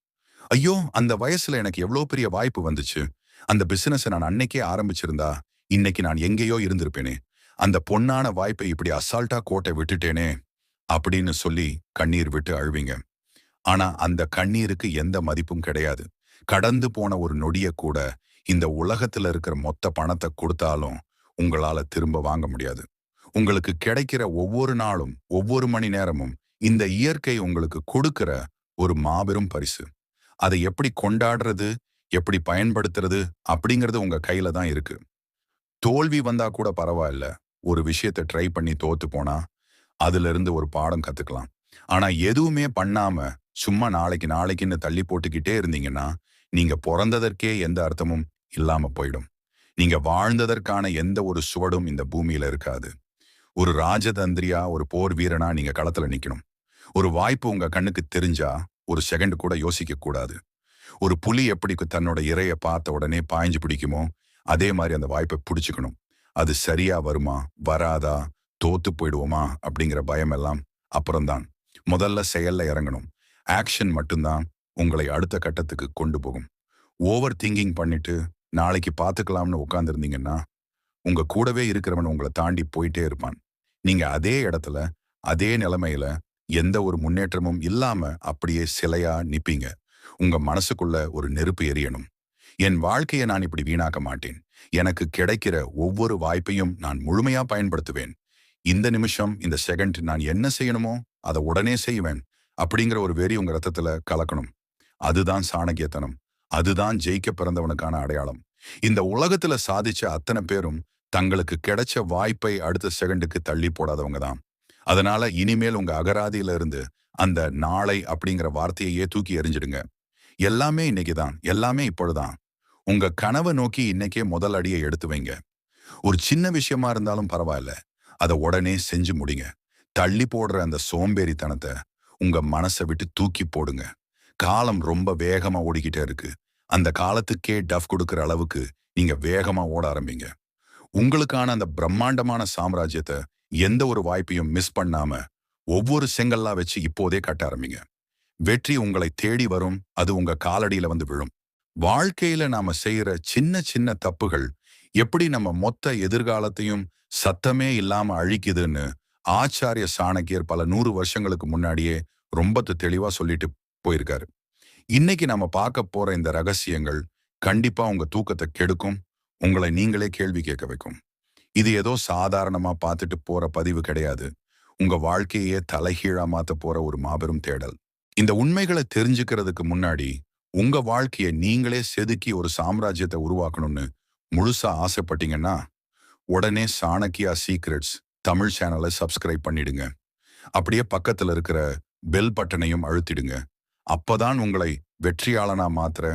ஐயோ, அந்த வயசுல எனக்கு எவ்வளவு பெரிய வாய்ப்பு வந்துச்சு. அந்த பிசினஸை நான் அன்னைக்கே ஆரம்பிச்சிருந்தா இன்னைக்கு நான் எங்கேயோ இருந்திருப்பேனே. அந்த பொன்னான வாய்ப்பை இப்படி அசால்ட்டா கோட்டை விட்டுட்டேனே அப்படின்னு சொல்லி கண்ணீர் விட்டு அழுவீங்க. ஆனா அந்த கண்ணீருக்கு எந்த மதிப்பும் கிடையாது. கடந்து போன ஒரு நொடிய கூட இந்த உலகத்துல இருக்கிற மொத்த பணத்தை கொடுத்தாலும் உங்களால திரும்ப வாங்க முடியாது. உங்களுக்கு கிடைக்கிற ஒவ்வொரு நாளும், ஒவ்வொரு மணி நேரமும் இந்த இயற்கை உங்களுக்கு கொடுக்கிற ஒரு மாபெரும் பரிசு. அதை எப்படி கொண்டாடுறது, எப்படி பயன்படுத்துறது அப்படிங்கிறது உங்க கையில தான் இருக்கு. தோல்வி வந்தா கூட பரவாயில்ல. ஒரு விஷயத்தை ட்ரை பண்ணி தோத்து போனா அதுல இருந்து ஒரு பாடம் கத்துக்கலாம். ஆனா எதுவுமே பண்ணாம சும்மா நாளைக்கு நாளைக்குன்னு தள்ளி போட்டுக்கிட்டே இருந்தீங்கன்னா நீங்க பிறந்ததற்கே எந்த அர்த்தமும் இல்லாம போயிடும். நீங்க வாழ்ந்ததற்கான எந்த ஒரு சுவடும் இந்த பூமியில இருக்காது. ஒரு ராஜதந்திரியா, ஒரு போர் வீரனா நீங்க களத்துல நிக்கணும். ஒரு வாய்ப்பு உங்க கண்ணுக்கு தெரிஞ்சா ஒரு செகண்ட் கூட யோசிக்க கூடாது. ஒரு புலி எப்படி தன்னோட இரையை பார்த்த உடனே பாய்ஞ்சு பிடிக்குமோ அதே மாதிரி அந்த வாய்ப்பை பிடிச்சுக்கணும். அது சரியா வருமா, வராதா, தோத்து போயிடுவோமா அப்படிங்கிற பயம் எல்லாம் அப்புறம்தான். முதல்ல செயல்ல இறங்கணும். ஆக்ஷன் மட்டும்தான் உங்களை அடுத்த கட்டத்துக்கு கொண்டு போகும். ஓவர் திங்கிங் பண்ணிட்டு நாளைக்கு பார்த்துக்கலாம்னு உட்கார்ந்துருந்தீங்கன்னா உங்க கூடவே இருக்கிறவன் உங்களை தாண்டி போயிட்டே இருப்பான். நீங்க அதே இடத்துல, அதே நிலைமையில எந்த ஒரு முன்னேற்றமும் இல்லாம அப்படியே சிலையா நிப்பீங்க. உங்க மனசுக்குள்ள ஒரு நெருப்பு எரியணும். என் வாழ்க்கையை நான் இப்படி வீணாக்க மாட்டேன். எனக்கு கிடைக்கிற ஒவ்வொரு வாய்ப்பையும் நான் முழுமையா பயன்படுத்துவேன். இந்த நிமிஷம், இந்த செகண்ட் நான் என்ன செய்யணுமோ அதை உடனே செய்வேன் அப்படிங்கிற ஒரு வெறி உங்க ரத்தத்துல கலக்கணும். அதுதான் சாணக்கியத்தனம். அதுதான் ஜெயிக்க பிறந்தவனுக்கான அடையாளம். இந்த உலகத்துல சாதிச்ச அத்தனை பேரும் தங்களுக்கு கிடைச்ச வாய்ப்பை அடுத்த செகண்டுக்கு தள்ளி போடாதவங்க தான். அதனால இனிமேல் உங்க அகராதியில இருந்து அந்த நாளை அப்படிங்கிற வார்த்தையே தூக்கி எறிஞ்சிடுங்க. எல்லாமே இன்னைக்குதான், எல்லாமே இப்பொழுதுதான். உங்க கனவை நோக்கி இன்னைக்கே முதல் அடியை எடுத்து வைங்க. ஒரு சின்ன விஷயமா இருந்தாலும் பரவாயில்ல, அதை உடனே செஞ்சு முடிங்க. தள்ளி போடுற அந்த சோம்பேறித்தனத்தை உங்க மனசை விட்டு தூக்கி போடுங்க. காலம் ரொம்ப வேகமா ஓடிக்கிட்டே இருக்கு. அந்த காலத்துக்கே டஃப் கொடுக்கிற அளவுக்கு நீங்க வேகமா ஓட ஆரம்பிங்க. உங்களுக்கான அந்த பிரம்மாண்டமான சாம்ராஜ்யத்தை எந்த ஒரு வாய்ப்பையும் மிஸ் பண்ணாம ஒவ்வொரு செங்கல்லா வச்சு இப்போதே கட்ட ஆரம்பிங்க. வெற்றி உங்களை தேடி வரும். அது உங்க காலடியில வந்து விழும். வாழ்க்கையில நாம செய்யற சின்ன சின்ன தப்புகள் எப்படி நம்ம மொத்த எதிர்காலத்தையும் சத்தமே இல்லாம அழிக்குதுன்னு ஆச்சாரிய சாணக்கியர் பல 100 வருஷங்களுக்கு முன்னாடியே ரொம்ப தெளிவா சொல்லிட்டு போயிருக்காரு. இன்னைக்கு நம்ம பார்க்க போற இந்த ரகசியங்கள் கண்டிப்பா உங்க தூக்கத்தை கெடுக்கும். உங்களை நீங்களே கேள்வி கேட்க வைக்கும். இது ஏதோ சாதாரணமா பார்த்துட்டு போற பதிவு கிடையாது. உங்க வாழ்க்கையே தலைகீழா மாத்த போற ஒரு மாபெரும் தேடல். இந்த உண்மைகளை தெரிஞ்சுக்கிறதுக்கு முன்னாடி உங்க வாழ்க்கையை நீங்களே செதுக்கி ஒரு சாம்ராஜ்யத்தை உருவாக்கணும்னு முழுசா ஆசைப்பட்டீங்கன்னா உடனே சாணக்கியா சீக்ரெட்ஸ் தமிழ் சேனலை சப்ஸ்கிரைப் பண்ணிடுங்க. அப்படியே பக்கத்துல இருக்கிற பெல் பட்டனையும் அழுத்திடுங்க. அப்பதான் உங்களை வெற்றியாளனா மாத்திர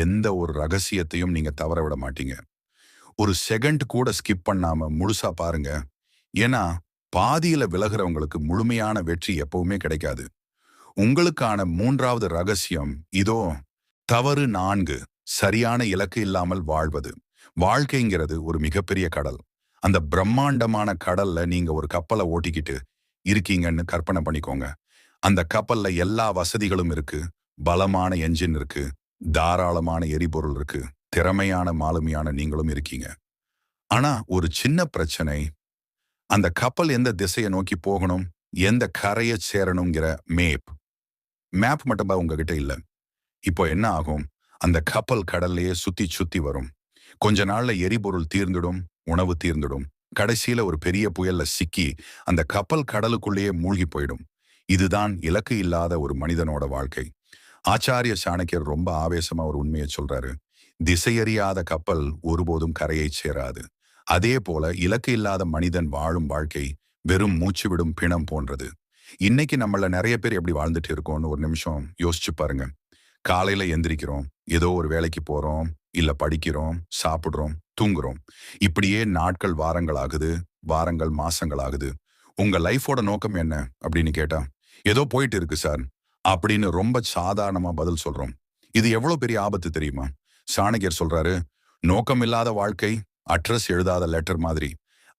எந்த ஒரு ரகசியத்தையும் நீங்க தவற விட மாட்டீங்க. ஒரு செகண்ட் கூட ஸ்கிப் பண்ணாம முழுசா பாருங்க. ஏன்னா பாதியில விலகிறவங்களுக்கு முழுமையான வெற்றி எப்பவுமே கிடைக்காது. உங்களுக்கான 3வது ரகசியம் இதோ. தவறு 4. சரியான இலக்கு இல்லாமல் வாழ்வது. வாழ்க்கைங்கிறது ஒரு மிகப்பெரிய கடல். அந்த பிரம்மாண்டமான கடல்ல நீங்க ஒரு கப்பலை ஓட்டிக்கிட்டு இருக்கீங்கன்னு கற்பனை பண்ணிக்கோங்க. அந்த கப்பல்ல எல்லா வசதிகளும் இருக்கு. பலமான என்ஜின் இருக்கு. தாராளமான எரிபொருள் இருக்கு. திறமையான மாலுமியான நீங்களும் இருக்கீங்க. ஆனா ஒரு சின்ன பிரச்சனை. அந்த கப்பல் எந்த திசையை நோக்கி போகணும், எந்த கரையை சேரணுங்கிற மேப் மட்டும் உங்ககிட்ட இல்ல. இப்போ என்ன ஆகும்? அந்த கப்பல் கடல்லையே சுத்தி சுத்தி வரும். கொஞ்ச நாள்ல எரிபொருள் தீர்ந்துடும், உணவு தீர்ந்துடும். கடைசியில ஒரு பெரிய புயல்ல சிக்கி அந்த கப்பல் கடலுக்குள்ளேயே மூழ்கி போயிடும். இதுதான் இலக்கு இல்லாத ஒரு மனிதனோட வாழ்க்கை. ஆச்சாரிய சாணக்கியர் ரொம்ப ஆவேசமா ஒரு உண்மையை சொல்றாரு. திசையறியாத கப்பல் ஒருபோதும் கரையை சேராது. அதே போல இலக்கு இல்லாத மனிதன் வாழும் வாழ்க்கை வெறும் மூச்சு விடும் பிணம் போன்றது. இன்னைக்கு நம்மள நிறைய பேர் எப்படி வாழ்ந்துட்டு இருக்கோம்னு ஒரு நிமிஷம் யோசிச்சு பாருங்க. காலையில எந்திரிக்கிறோம், ஏதோ ஒரு வேலைக்கு போறோம், இல்ல படிக்கிறோம், சாப்பிடுறோம், தூங்குறோம். இப்படியே நாட்கள் வாரங்கள் ஆகுது, வாரங்கள் மாசங்கள் ஆகுது. உங்க லைஃபோட நோக்கம் என்ன அப்படின்னு கேட்டா, ஏதோ போயிட்டு இருக்கு சார் அப்படின்னு ரொம்ப சாதாரணமா பதில் சொல்றோம். இது எவ்வளவு பெரிய ஆபத்து தெரியுமா? சாணக்கியர் சொல்றாரு, நோக்கம் இல்லாத வாழ்க்கை அட்ரஸ் எழுதாத லெட்டர் மாதிரி.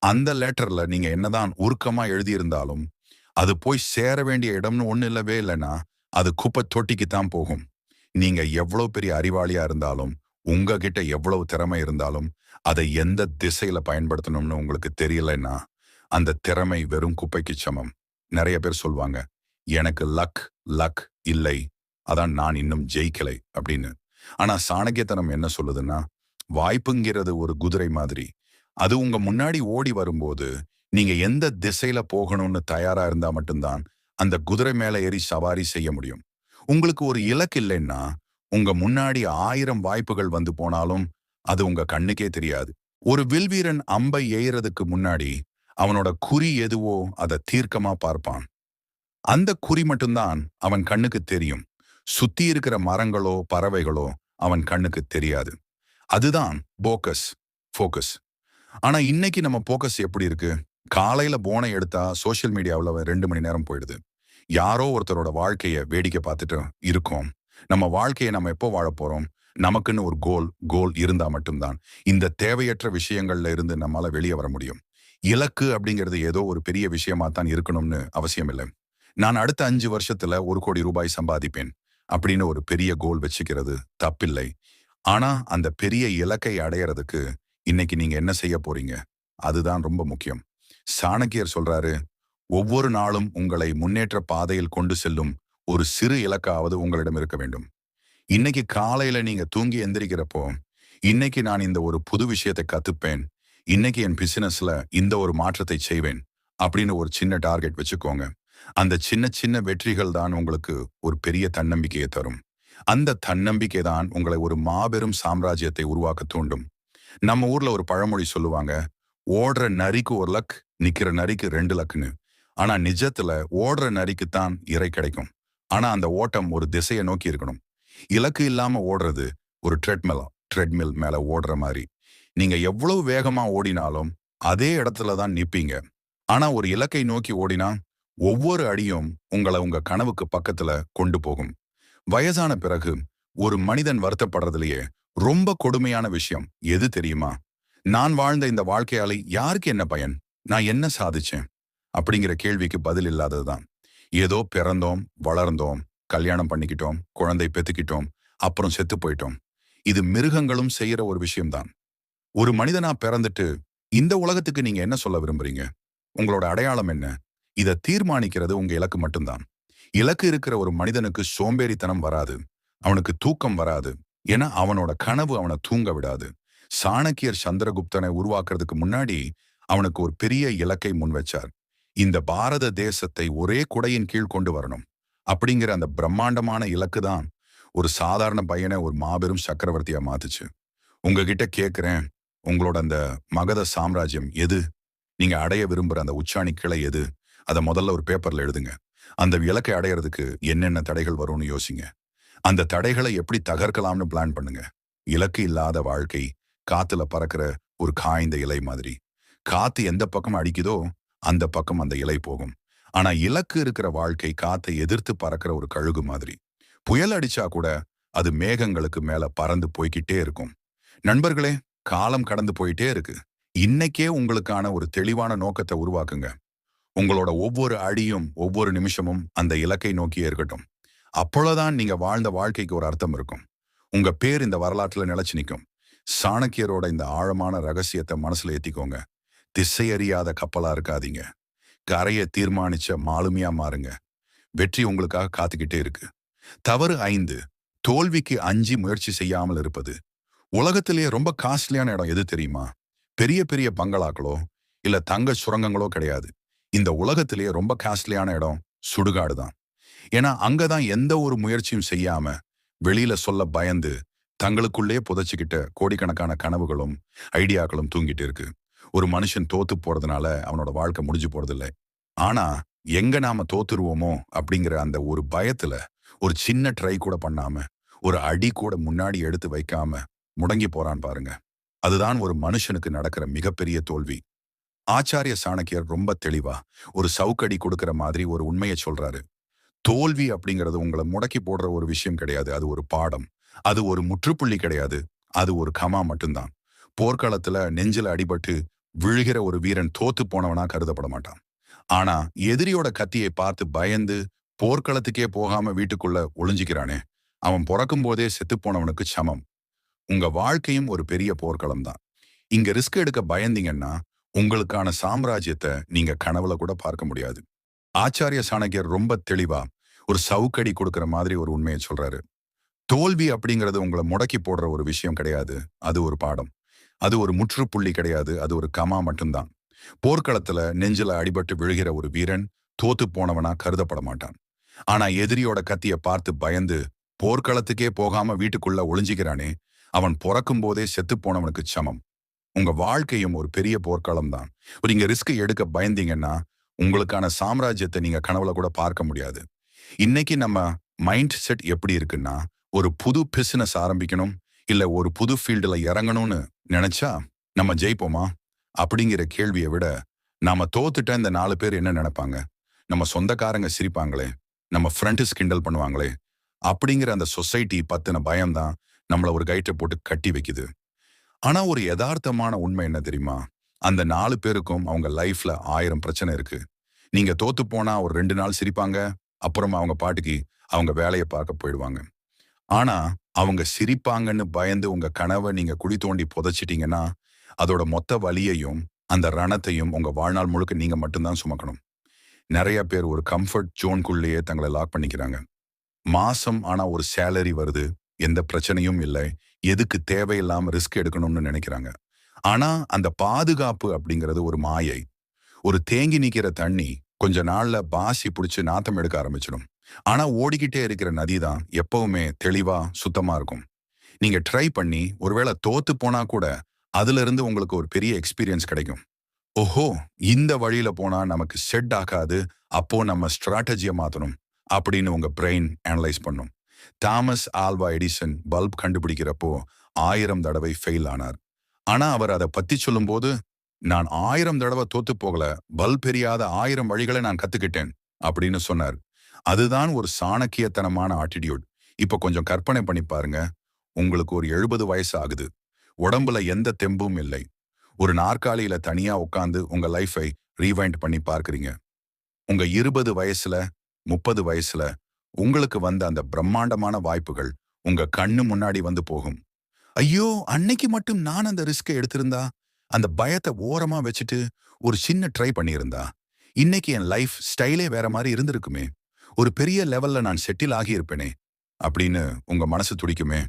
அந்த லெட்டர்ல நீங்க என்னதான் உருக்கமா எழுதியிருந்தாலும் அது போய் சேர வேண்டிய இடம்னு ஒண்ணு இல்லவே இல்லைன்னா அது குப்பை தொட்டிக்கு தான் போகும். நீங்க எவ்வளவு பெரிய அறிவாளியா இருந்தாலும், உங்ககிட்ட எவ்வளவு திறமை இருந்தாலும், அதை எந்த திசையில பயன்படுத்தணும்னு உங்களுக்கு தெரியலன்னா அந்த திறமை வெறும் குப்பைக்கு சமம். நிறைய பேர் சொல்லுவாங்க, எனக்கு லக் இல்லை, அதான் நான் இன்னும் ஜெயிக்கலை அப்படின்னு. ஆனா சாணக்கியத்தனம் என்ன சொல்லுதுன்னா, வாய்ப்புங்கிறது ஒரு குதிரை மாதிரி. அது உங்க முன்னாடி ஓடி வரும்போது நீங்க எந்த திசையில போகணும்னு தயாரா இருந்தா மட்டும்தான் அந்த குதிரை மேல ஏறி சவாரி செய்ய முடியும். உங்களுக்கு ஒரு இலக்கு இல்லைன்னா உங்க முன்னாடி 1000 வாய்ப்புகள் வந்து போனாலும் அது உங்க கண்ணுக்கே தெரியாது. ஒரு வில்வீரன் அம்பை எய்யறதுக்கு முன்னாடி அவனோட குறி எதுவோ அதை தீர்க்கமா பார்ப்பான். அந்த குறி மட்டும்தான் அவன் கண்ணுக்கு தெரியும். சுத்தி இருக்கிற மரங்களோ பறவைகளோ அவன் கண்ணுக்கு தெரியாது. அதுதான் போக்கஸ். ஆனா இன்னைக்கு நம்ம போக்கஸ் எப்படி இருக்கு? காலையில போனை எடுத்தா சோசியல் மீடியாவில் 2 மணி நேரம் போயிடுது. யாரோ ஒருத்தரோட வாழ்க்கையை வேடிக்கை பார்த்துட்டு இருக்கோம். நம்ம வாழ்க்கையை நம்ம எப்போ வாழ போறோம்? நமக்குன்னு ஒரு கோல் இருந்தா மட்டும்தான் இந்த தேவையற்ற விஷயங்கள்ல இருந்து நம்மளால வெளியே வர முடியும். இலக்கு அப்படிங்கிறது ஏதோ ஒரு பெரிய விஷயமா தான் இருக்கணும்னு அவசியம் இல்லை. நான் அடுத்த 5 வருஷத்துல 1 கோடி ரூபாய் சம்பாதிப்பேன் அப்படின்னு ஒரு பெரிய கோல் வச்சுக்கிறது தப்பில்லை. ஆனா அந்த பெரிய இலக்கை அடையறதுக்கு இன்னைக்கு நீங்க என்ன செய்ய போறீங்க? அதுதான் ரொம்ப முக்கியம். சாணக்கியர் சொல்றாரு, ஒவ்வொரு நாளும் உங்களை முன்னேற்ற பாதையில் கொண்டு செல்லும் ஒரு சிறு இலக்காவது உங்களிடம் இருக்க வேண்டும். இன்னைக்கு காலையில நீங்க தூங்கி எந்திரிக்கிறப்போ, இன்னைக்கு நான் இந்த ஒரு புது விஷயத்தை கத்துப்பேன், இன்னைக்கு என் பிசினஸ்ல இந்த ஒரு மாற்றத்தை செய்வேன் அப்படின்னு ஒரு சின்ன டார்கெட் வச்சுக்கோங்க. அந்த சின்ன சின்ன வெற்றிகள் தான் உங்களுக்கு ஒரு பெரிய தன்னம்பிக்கையை தரும். அந்த தன்னம்பிக்கை தான் உங்களை ஒரு மாபெரும் சாம்ராஜ்யத்தை உருவாக்க தூண்டும். நம்ம ஊர்ல ஒரு பழமொழி சொல்லுவாங்க, ஓடுற நரிக்கு 1 லக், நிக்கிற நரிக்கு 2 லக்குன்னு. ஆனா நிஜத்துல ஓடுற நரிக்குத்தான் இரை கிடைக்கும். ஆனா அந்த ஓட்டம் ஒரு திசையை நோக்கி இருக்கணும். இலக்கு இல்லாம ஓடுறது ஒரு ட்ரெட்மில் மேல ஓடுற மாதிரி. நீங்க எவ்வளவு வேகமா ஓடினாலும் அதே இடத்துல தான் நிப்பீங்க. ஆனா ஒரு இலக்கை நோக்கி ஓடினா ஒவ்வொரு அடியும் உங்களை உங்க கனவுக்கு பக்கத்துல கொண்டு போகும். வயசான பிறகு ஒரு மனிதன் வருத்தப்படுறதுலயே ரொம்ப கொடுமையான விஷயம் எது தெரியுமா? நான் வாழ்ந்த இந்த வாழ்க்கையால யாருக்கு என்ன பயன்? நான் என்ன சாதிச்சேன்? அப்படிங்கிற கேள்விக்கு பதில் இல்லாததுதான். ஏதோ பிறந்தோம், வளர்ந்தோம், கல்யாணம் பண்ணிக்கிட்டோம், குழந்தை பெத்துக்கிட்டோம், அப்புறம் செத்து போயிட்டோம். இது மிருகங்களும் செய்யற ஒரு விஷயம்தான். ஒரு மனிதனா பிறந்துட்டு இந்த உலகத்துக்கு நீங்க என்ன சொல்ல விரும்புறீங்க? உங்களோட அடையாளம் என்ன? இதை தீர்மானிக்கிறது உங்க இலக்கு மட்டும்தான். இலக்கு இருக்கிற ஒரு மனிதனுக்கு சோம்பேறித்தனம் வராது, அவனுக்கு தூக்கம் வராது. ஏன்னா அவனோட கனவு அவனை தூங்க விடாது. சாணக்கியர் சந்திரகுப்தனை உருவாக்குறதுக்கு முன்னாடி அவனுக்கு ஒரு பெரிய இலக்கை முன் வச்சார். இந்த பாரத தேசத்தை ஒரே குடையின் கீழ் கொண்டு வரணும் அப்படிங்கிற அந்த பிரம்மாண்டமான இலக்கு தான் ஒரு சாதாரண பையனை ஒரு மாபெரும் சக்கரவர்த்தியா மாத்துச்சு. உங்ககிட்ட கேட்கிறேன், உங்களோட அந்த மகத சாம்ராஜ்யம் எது? நீங்க அடைய விரும்புற அந்த உச்சாணி கிளை எது? அதை முதல்ல ஒரு பேப்பர்ல எழுதுங்க. அந்த இலக்கை அடையறதுக்கு என்னென்ன தடைகள் வரும்னு யோசிங்க. அந்த தடைகளை எப்படி தகர்க்கலாம்னு பிளான் பண்ணுங்க. இலக்கு இல்லாத வாழ்க்கை காத்துல பறக்கிற ஒரு காய்ந்த இலை மாதிரி. காத்து எந்த பக்கம் அடிக்குதோ அந்த பக்கம் அந்த இலை போகும். ஆனா இலக்கு இருக்கிற வாழ்க்கை காத்தை எதிர்த்து பறக்கிற ஒரு கழுகு மாதிரி. புயல் அடிச்சா கூட அது மேகங்களுக்கு மேல பறந்து போய்கிட்டே இருக்கும். நண்பர்களே, காலம் கடந்து போயிட்டே இருக்கு. இன்னைக்கே உங்களுக்கான ஒரு தெளிவான நோக்கத்தை உருவாக்குங்க. உங்களோட ஒவ்வொரு அடியும் ஒவ்வொரு நிமிஷமும் அந்த இலக்கை நோக்கியே இருக்கட்டும். அப்பொழுதுதான் நீங்க வாழ்ந்த வாழ்க்கைக்கு ஒரு அர்த்தம் இருக்கும். உங்க பேர் இந்த வரலாற்றுல நிலைச்சு நிற்கும். சாணக்கியரோட இந்த ஆழமான ரகசியத்தை மனசுல ஏத்திக்கோங்க. திசையறியாத கப்பலா இருக்காதீங்க. கரையை தீர்மானிச்ச மாலுமியா மாறுங்க. வெற்றி உங்களுக்காக காத்துக்கிட்டே இருக்கு. தவறு 5, தோல்விக்கு அஞ்சி முயற்சி செய்யாமல் இருப்பது. உலகத்திலேயே ரொம்ப காஸ்ட்லியான இடம் எது தெரியுமா? பெரிய பெரிய பங்களாக்களோ இல்ல தங்க சுரங்கங்களோ கிடையாது. இந்த உலகத்திலேயே ரொம்ப காஸ்ட்லியான இடம் சுடுகாடு தான். ஏன்னா அங்கதான் எந்த ஒரு முயற்சியும் செய்யாம வெளியில சொல்ல பயந்து தங்களுக்குள்ளே புதைச்சுக்கிட்ட கோடிக்கணக்கான கனவுகளும் ஐடியாக்களும் தூங்கிட்டு இருக்கு. ஒரு மனுஷன் தோத்து போறதுனால அவனோட வாழ்க்கை முடிஞ்சு போறதில்லை. ஆனா எங்க நாம தோத்துருவோமோ அப்படிங்கிற அந்த ஒரு பயத்துல ஒரு சின்ன ட்ரை கூட பண்ணாம, ஒரு அடி கூட முன்னாடி எடுத்து வைக்காம முடங்கி போறான் பாருங்க. அதுதான் ஒரு மனுஷனுக்கு நடக்கிற மிகப்பெரிய தோல்வி. ஆச்சாரிய சாணக்கியர் ரொம்ப தெளிவா ஒரு சவுக்கடி கொடுக்கிற மாதிரி ஒரு உண்மையை சொல்றாரு. தோல்வி அப்படிங்கிறது உங்களை முடக்கி போடுற ஒரு விஷயம் கிடையாது. அது ஒரு பாடம். அது ஒரு முற்றுப்புள்ளி கிடையாது. அது ஒரு கமா மட்டும்தான். போர்க்களத்துல நெஞ்சில அடிபட்டு விழுகிற ஒரு வீரன் தோத்து போனவனா கருதப்பட மாட்டான். ஆனா எதிரியோட கத்தியை பார்த்து பயந்து போர்க்களத்துக்கே போகாம வீட்டுக்குள்ள ஒளிஞ்சிக்கிறானே, அவன் பிறக்கும் போதே செத்து போனவனுக்கு சமம். உங்க வாழ்க்கையும் ஒரு பெரிய போர்க்களம் தான். இங்க ரிஸ்க் எடுக்க பயந்தீங்கன்னா உங்களுக்கான சாம்ராஜ்யத்தை நீங்க கனவுல கூட பார்க்க முடியாது. ஆச்சாரிய சாணக்கியர் ரொம்ப தெளிவா ஒரு சவுக்கடி கொடுக்கிற மாதிரி ஒரு உண்மையை சொல்றாரு. தோல்வி அப்படிங்கிறது உங்களை முடக்கி போடுற ஒரு விஷயம் கிடையாது. அது ஒரு பாடம். அது ஒரு முற்றுப்புள்ளி கிடையாது. அது ஒரு கமா மட்டும்தான். போர்க்களத்துல நெஞ்சில அடிபட்டு விழுகிற ஒரு வீரன் தோத்து போனவனா கருதப்பட மாட்டான். ஆனா எதிரியோட கத்திய பார்த்து பயந்து போர்க்களத்துக்கே போகாம வீட்டுக்குள்ள ஒளிஞ்சிக்கிறானே, அவன் பிறக்கும் போதே செத்து போனவனுக்கு சமம். உங்க வாழ்க்கையும் ஒரு பெரிய போர்க்களம் தான். நீங்க ரிஸ்க் எடுக்க பயந்தீங்கன்னா உங்களுக்கான சாம்ராஜ்யத்தை நீங்க கனவுல கூட பார்க்க முடியாது. இன்னைக்கு நம்ம மைண்ட் செட் எப்படி இருக்குன்னா, ஒரு புது பிசினஸ் ஆரம்பிக்கணும் இல்ல ஒரு புது ஃபீல்டுல இறங்கணும்னு நினைச்சா நம்ம ஜெயிப்போமா அப்படிங்கிற கேள்வியை விட, நாம தோத்துட்ட இந்த 4 பேர் என்ன நினைப்பாங்க, நம்ம சொந்தக்காரங்க சிரிப்பாங்களே, நம்ம ஃப்ரெண்ட்ஸ் கிண்டல் பண்ணுவாங்களே அப்படிங்கிற அந்த சொசைட்டி பத்தின பயம்தான் நம்மள ஒரு கயிற்றை போட்டு கட்டி வைக்குது. ஆனா ஒரு யதார்த்தமான உண்மை என்ன தெரியுமா? அந்த 4 பேருக்கும் அவங்க லைஃப்ல 1000 பிரச்சனை இருக்கு. நீங்க தோத்து போனா ஒரு 2 நாள் சிரிப்பாங்க. அப்புறமா அவங்க பாட்டுக்கு அவங்க வேலையை பார்க்க போயிடுவாங்க. ஆனா அவங்க சிரிப்பாங்கன்னு பயந்து உங்க கனவை நீங்க குழி தோண்டி புதைச்சிட்டீங்கன்னா அதோட மொத்த வலியையும் அந்த ரணத்தையும் உங்க வாழ்நாள் முழுக்க நீங்க மட்டும்தான் சுமக்கணும். நிறைய பேர் ஒரு கம்ஃபர்ட் ஜோன்குள்ளேயே தங்களை லாக் பண்ணிக்கிறாங்க. மாசம் ஆனா ஒரு சேலரி வருது, எந்த பிரச்சனையும் இல்லை, எதுக்கு தேவையில்லாம ரிஸ்க் எடுக்கணும்னு நினைக்கிறாங்க. ஆனா அந்த பாதுகாப்பு அப்படிங்கிறது ஒரு மாயை. ஒரு தேங்கி நிக்கிற தண்ணி கொஞ்ச நாள்ல பாசி பிடிச்சு நாத்தம் எடுக்க ஆரம்பிச்சிடும். ஆனா ஓடிக்கிட்டே இருக்கிற நதி தான் எப்பவுமே தெளிவா சுத்தமா இருக்கும். நீங்க ட்ரை பண்ணி ஒருவேளை தோத்து போனா கூட அதுல இருந்து உங்களுக்கு ஒரு பெரிய எக்ஸ்பீரியன்ஸ் கிடைக்கும். ஓஹோ, இந்த வழியில போனா நமக்கு செட் ஆகாது, அப்போ நம்ம ஸ்ட்ராட்டஜியை மாத்தணும் அப்படின்னு உங்க பிரெயின் அனலைஸ் பண்ணும். தாமஸ் ஆல்வா எடிசன் பல்ப் கண்டுபிடிக்கிறப்போ 1000 தடவை ஃபெயில் ஆனார். ஆனா அவர் அதை பத்தி சொல்லும்போது, நான் 1000 தடவை தோத்து போகல, பல்ப் எரியாத 1000 வழிகளை நான் கத்துக்கிட்டேன் அப்படின்னு சொன்னார். அதுதான் ஒரு சாணக்கியத்தனமான ஆட்டிடியூட். இப்ப கொஞ்சம் கற்பனை பண்ணி பாருங்க. உங்களுக்கு ஒரு 70 வயசு ஆகுது. உடம்புல எந்த தெம்பும் இல்லை. ஒரு நாற்காலியில தனியா உட்கார்ந்து உங்க லைஃபை ரீவைண்ட் பண்ணி பார்க்கறீங்க. உங்க 20 வயசுல 30 வயசுல உங்களுக்கு வந்த அந்த பிரம்மாண்டமான வாய்ப்புகள் உங்க கண்ணு முன்னாடி வந்து போகும். ஐயோ, அன்னைக்கு மட்டும் நான் அந்த ரிஸ்கை எடுத்திருந்தா, அந்த பயத்தை ஓரமா வச்சுட்டு ஒரு சின்ன ட்ரை பண்ணியிருந்தா, இன்னைக்கு என் லைஃப் ஸ்டைலே வேற மாதிரி இருந்திருக்குமே, ஒரு பெரிய லெவல்ல நான் செட்டில் ஆகியிருப்பேனே அப்படின்னு உங்க மனசு துடிக்குமே.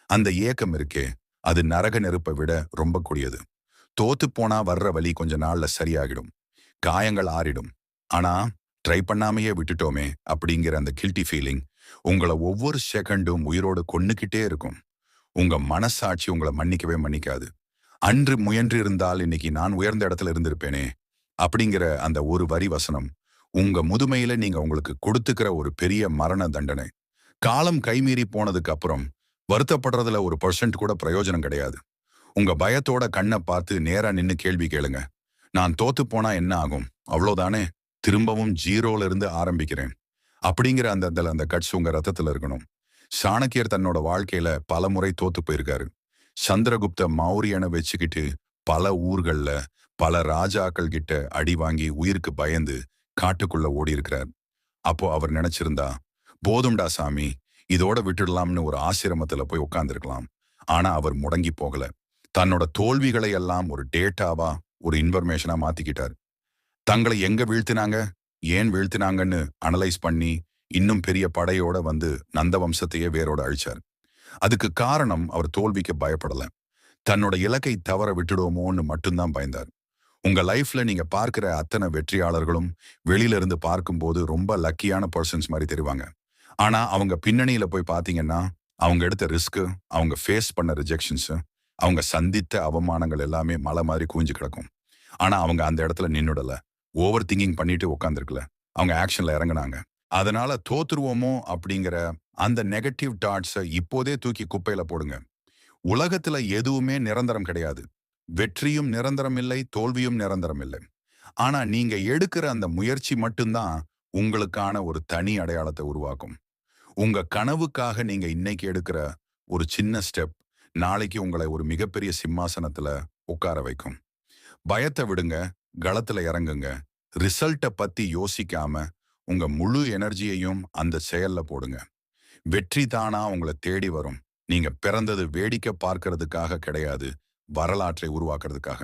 அந்த ஏக்கம் இருக்கே, அது நரக நெருப்பை விட ரொம்ப கூடியது. தோத்து போனா வர்ற வலி கொஞ்ச நாள்ல சரியாகிடும். காயங்கள் ஆறிடும். ஆனா ட்ரை பண்ணாமையே விட்டுட்டோமே அப்படிங்கிற அந்த கில்ட்டி ஃபீலிங் உங்கள ஒவ்வொரு செகண்டும் உயிரோடு கொன்னுக்கிட்டே இருக்கும். உங்க மனசாட்சி உங்கள மன்னிக்கவே மன்னிக்காது. அன்று முயன்று இருந்தால் இன்னைக்கு நான் உயர்ந்த இடத்துல இருந்திருப்பேனே அப்படிங்கிற அந்த ஒரு வரி வசனம் உங்க முதுமையில நீங்க உங்களுக்கு கொடுத்துக்கிற ஒரு பெரிய மரண தண்டனை. காலம் கைமீறி போனதுக்கு அப்புறம் வருத்தப்படுறதுல ஒரு பர்சன்ட் கூட பிரயோஜனம் கிடையாது. உங்க பயத்தோட கண்ணை பார்த்து நேரா நின்னு கேள்வி கேளுங்க. நான் தோத்து போனா என்ன ஆகும்? அவ்வளவுதானே. திரும்பவும் ஜீரோல இருந்து ஆரம்பிக்கிறேன் அப்படிங்கிற அந்த அந்த அந்த கட்ஸ் உங்க ரத்தத்துல இருக்கணும். சாணக்கியர் தன்னோட வாழ்க்கையில பல முறை தோத்து போயிருக்காரு. சந்திரகுப்த மௌரியனை வச்சுக்கிட்டு பல ஊர்கள்ல பல ராஜாக்கள் கிட்ட அடி வாங்கி உயிருக்கு பயந்து காட்டுக்குள்ள ஓடி இருக்கிறார். அப்போ அவர் நினைச்சிருந்தா போதும்டா சாமி, இதோட விட்டுடலாம்னு ஒரு ஆசிரமத்துல போய் உட்கார்ந்துருக்கலாம். ஆனா அவர் முடங்கி போகல. தன்னோட தோல்விகளை எல்லாம் ஒரு டேட்டாவா ஒரு இன்ஃபர்மேஷனா மாத்திக்கிட்டார். தங்களை எங்க வீழ்த்தினாங்க, ஏன் வீழ்த்தினாங்கன்னு அனலைஸ் பண்ணி இன்னும் பெரிய படையோட வந்து நந்த வம்சத்தையே வேரோட அழிச்சார். அதுக்கு காரணம் அவர் தோல்விக்கு பயப்படல. தன்னோட இலக்கை தவற விட்டுடுவோமோன்னு மட்டும்தான் பயந்தார். உங்க லைஃப்ல நீங்க பார்க்கிற அத்தனை வெற்றியாளர்களும் வெளியில இருந்து பார்க்கும்போது ரொம்ப லக்கியான பர்சன்ஸ் மாதிரி தெரிவாங்க. ஆனா அவங்க பின்னணியில போய் பாத்தீங்கன்னா அவங்க எடுத்த ரிஸ்க், அவங்க ஃபேஸ் பண்ண ரிஜெக்ஷன்ஸ், அவங்க சந்தித்த அவமானங்கள் எல்லாமே மலை மாதிரி கூஞ்சு கிடக்கும். ஆனா அவங்க அந்த இடத்துல நின்னுடல. ஓவர் திங்கிங் பண்ணிட்டு உட்காந்துருக்கல. அவங்க ஆக்ஷன்ல இறங்குனாங்க. அதனால தோத்துருவோமோ அப்படிங்கிற அந்த நெகட்டிவ் டாட்ஸை இப்போதே தூக்கி குப்பையில போடுங்க. உலகத்துல எதுவுமே நிரந்தரம் கிடையாது. வெற்றியும் நிரந்தரம் இல்லை, தோல்வியும் நிரந்தரம் இல்லை. ஆனா நீங்க எடுக்கிற அந்த முயற்சி மட்டும்தான் உங்களுக்கான ஒரு தனி அடையாளத்தை உருவாக்கும். உங்க கனவுக்காக நீங்க இன்னைக்கு எடுக்கிற ஒரு சின்ன ஸ்டெப் நாளைக்கு உங்களை ஒரு மிகப்பெரிய சிம்மாசனத்துல உட்கார வைக்கும். பயத்தை விடுங்க, களத்துல இறங்குங்க. ரிசல்ட்டை பத்தி யோசிக்காம உங்க முழு எனர்ஜியையும் அந்த செயல்ல போடுங்க. வெற்றி தானா உங்களை தேடி வரும். நீங்க பிறந்தது வேடிக்கை பார்க்கறதுக்காக கிடையாது, வரலாற்றை உருவாக்குறதுக்காக.